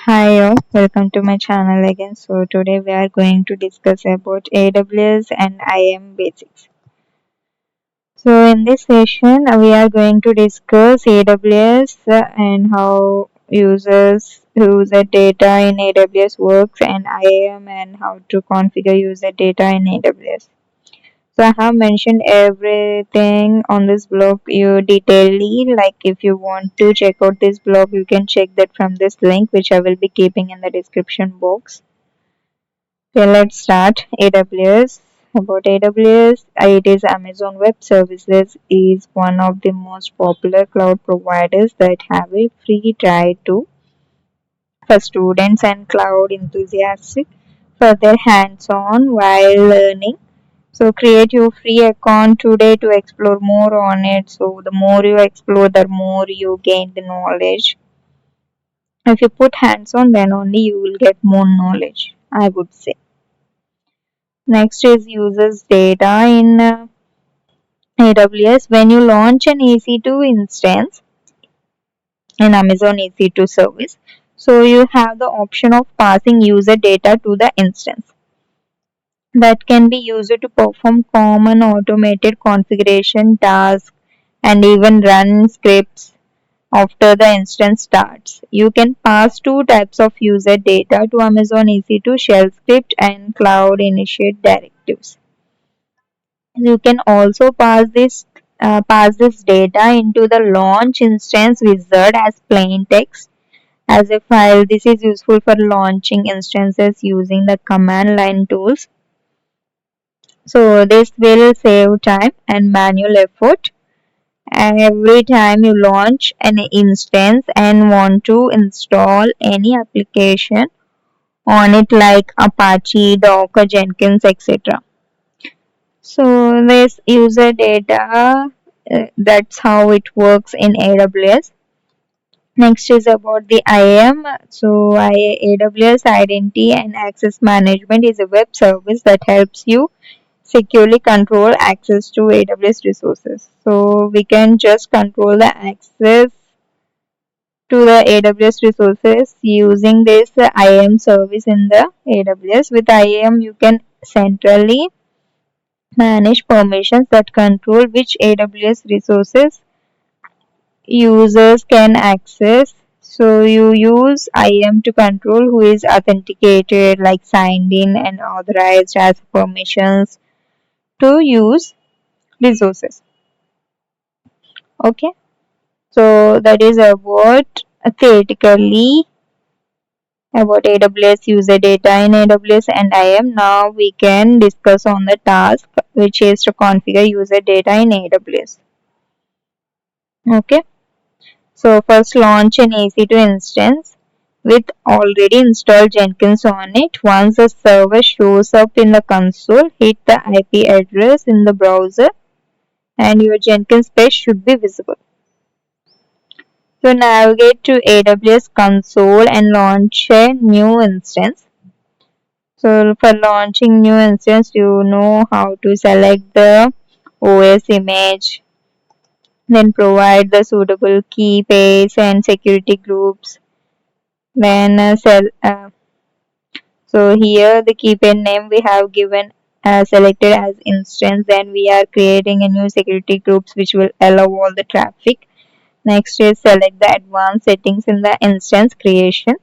Hi all, welcome to my channel again. So today we are going to discuss about AWS and IAM basics. So in this session we are going to discuss AWS and how user data in AWS works and IAM and how to configure user data in AWS. So I have mentioned everything on this blog you detailedly. Like if you want to check out this blog, you can check that from this link, which I will be keeping in the description box. Okay, let's start. AWS. About AWS, it is Amazon Web Services is one of the most popular cloud providers that have a free trial to for students and cloud enthusiasts for their hands-on while learning. So create your free account today to explore more on it. So the more you explore, the more you gain the knowledge. If you put hands on, then only you will get more knowledge, I would say. Next is users data in AWS. When you launch an EC2 instance in Amazon EC2 service, so you have the option of passing user data to the instance that can be used to perform common automated configuration tasks and even run scripts after the instance starts. You can pass two types of user data to Amazon EC2 shell script and cloud initiate directives. You can also pass this data into the launch instance wizard as plain text as a file. This is useful for launching instances using the command line tools. So this will save time and manual effort. And every time you launch an instance and want to install any application on it like Apache, Docker, Jenkins, etc. So this user data, that's how it works in AWS. Next is about the IAM. So AWS Identity and Access Management is a web service that helps you securely control access to AWS resources. So we can just control the access to the AWS resources using this IAM service in the AWS. With IAM, you can centrally manage permissions that control which AWS resources users can access. So you use IAM to control who is authenticated, like signed in and authorized as permissions to use resources. Okay, so that is about theoretically about AWS user data in AWS and IAM. Now we can discuss on the task, which is to configure user data in AWS. Okay. So first launch an EC2 instance with already installed Jenkins on it. Once the server shows up in the console, hit the IP address in the browser and your Jenkins page should be visible. So navigate to AWS console and launch a new instance. So for launching new instance, you know how to select the OS image, then provide the suitable key pairs and security groups. Then so here the key pair name we have given selected as instance. Then we are creating a new security groups which will allow all the traffic. Next is select the advanced settings in the instance creation.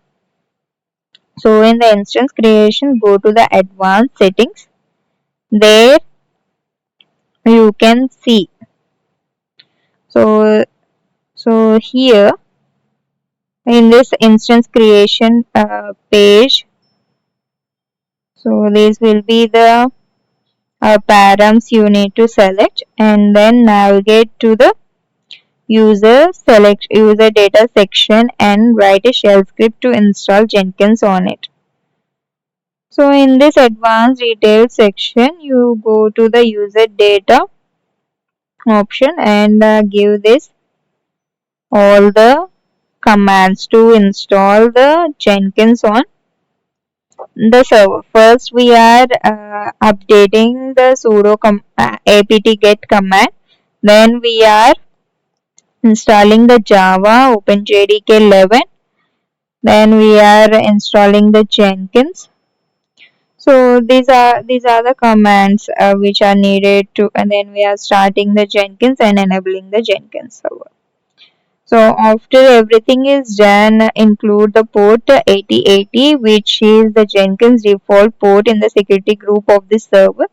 So in the instance creation, go to the advanced settings. There you can see. So here in this instance creation page, so this will be the params you need to select and then navigate to the user data section and write a shell script to install Jenkins on it. So in this advanced details section, you go to the user data option and give this all the commands to install the Jenkins on the server. First, we are updating the sudo apt get command. Then we are installing the Java OpenJDK 11 Then we are installing the Jenkins. So these are the commands which are needed to, and then we are starting the Jenkins and enabling the Jenkins server. So after everything is done, include the port 8080, which is the Jenkins default port in the security group of the server.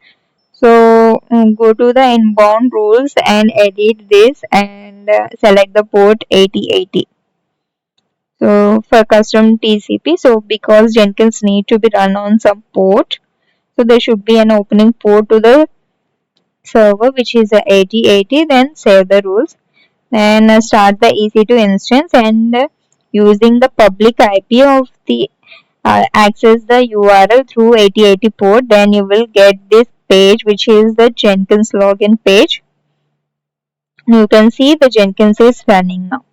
So go to the inbound rules and edit this and select the port 8080. So for custom TCP, so because Jenkins need to be run on some port, so there should be an opening port to the server which is a 8080. Then save the rules and start the EC2 instance and using the public IP of the access the URL through 8080 port. Then you will get this page which is the Jenkins login page. You can see the Jenkins is running now.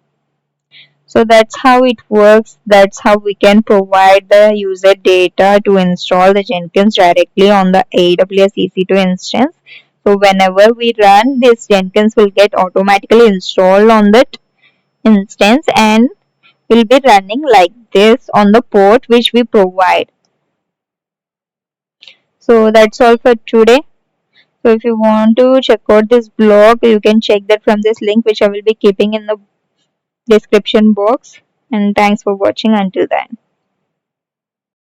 So that's how it works. That's how we can provide the user data to install the Jenkins directly on the AWS EC2 instance. So whenever we run, this Jenkins will get automatically installed on that instance and will be running like this on the port which we provide. So that's all for today. So if you want to check out this blog, you can check that from this link which I will be keeping in the description box. And thanks for watching until then.